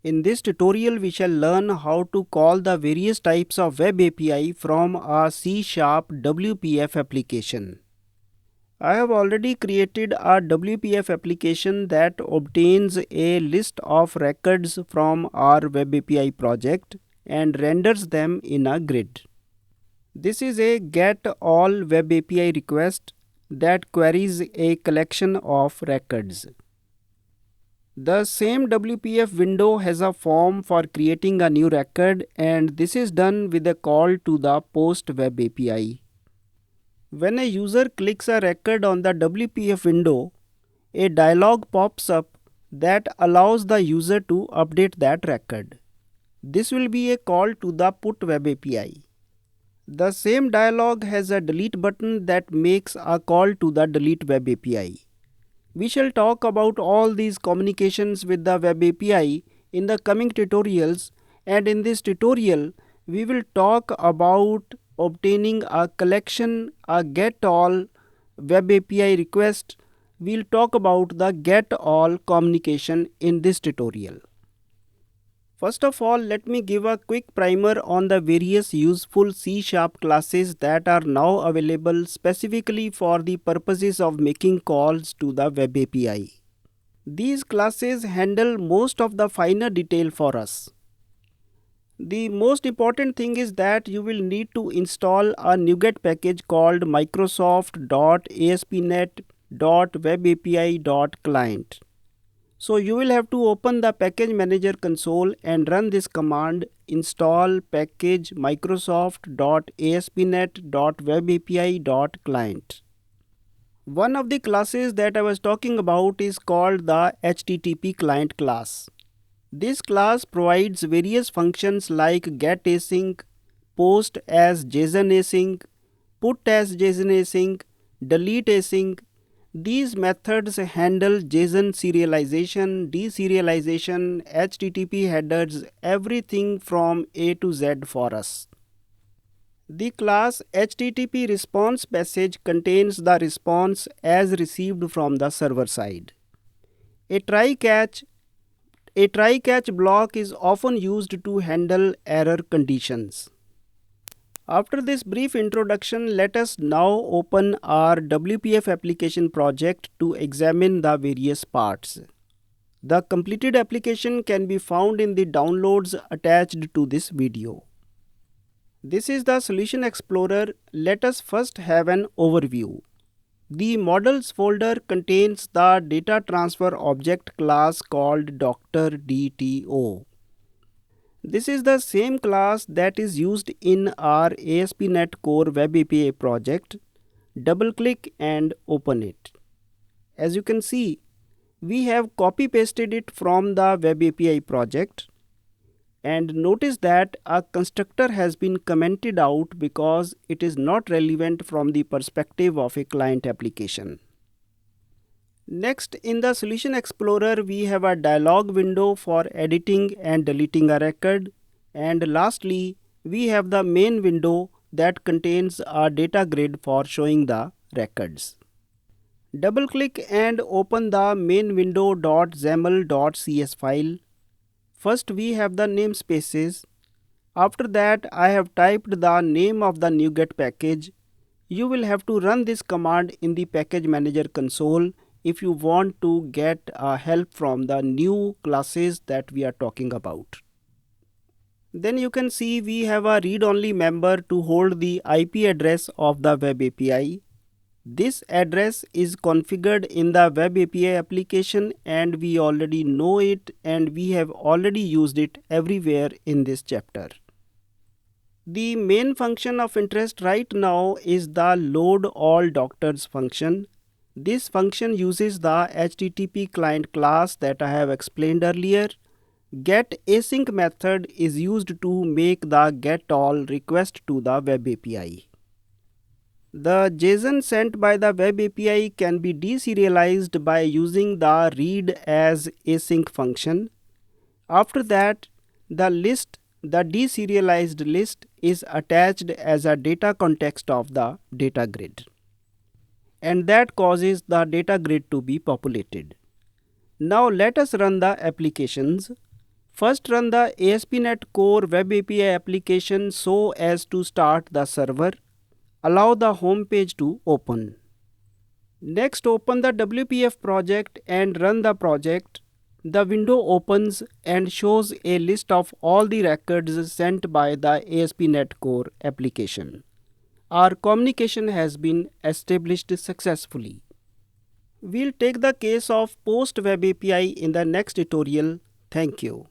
In this tutorial, we shall learn how to call the various types of web API from a C# WPF application. I have already created a WPF application that obtains a list of records from our web API project and renders them in a grid. This is a get all web API request that queries a collection of records. The same WPF window has a form for creating a new record, and this is done with a call to the post web API. When a user clicks a record on the WPF window, a dialog pops up that allows the user to update that record. This will be a call to the put web API. The same dialog has a delete button that makes a call to the delete web API. We shall talk about all these communications with the web API in the coming tutorials, and in this tutorial we will talk about obtaining a collection, a get all web API request. We'll talk about the get all communication in this tutorial. First of all, let me give a quick primer on the various useful C# classes that are now available specifically for the purposes of making calls to the web API. These classes handle most of the finer detail for us. The most important thing is that you will need to install a NuGet package called microsoft.aspnet.webapi.client. So you will have to open the package manager console and run this command install package microsoft.aspnet.webapi.client. One of the classes that I was talking about is called the HTTP client class. This class provides various functions like get async, post as JSON async, put as JSON async, delete async. These methods handle JSON serialization, deserialization, HTTP headers, everything from A to Z for us. The class HTTP response message contains the response as received from the server side. A try catch block is often used to handle error conditions. After this brief introduction, let us now open our WPF application project to examine the various parts. The completed application can be found in the downloads attached to this video. This is the Solution Explorer. Let us first have an overview. The models folder contains the data transfer object class called Dr. DTO. This is the same class that is used in our ASP.NET Core Web API project. Double-click and open it. As you can see, we have copy-pasted it from the Web API project. And notice that a constructor has been commented out because it is not relevant from the perspective of a client application. Next, in the Solution Explorer, we have a dialog window for editing and deleting a record. And lastly, we have the main window that contains a data grid for showing the records. Double-click and open the main window.xaml.cs file. First, we have the namespaces. After that, I have typed the name of the NuGet package. You will have to run this command in the package manager console if you want to get help from the new classes that we are talking about. Then you can see we have a read-only member to hold the IP address of the web API. This address is configured in the web API application and we already know it and we have already used it everywhere in this chapter. The main function of interest right now is the load all doctors function. This function uses the HTTP client class that I have explained earlier. Get async method is used to make the get all request to the web API. The JSON sent by the web API can be deserialized by using the read as async function. After that, the deserialized list is attached as a data context of the data grid. And that causes the data grid to be populated. Now let us run the applications. First, run the ASP.NET Core Web API application so as to start the server. Allow the home page to open. Next, open the WPF project and run the project. The window opens and shows a list of all the records sent by the ASP.NET Core application. Our communication has been established successfully. We'll take the case of Post Web API in the next tutorial. Thank you.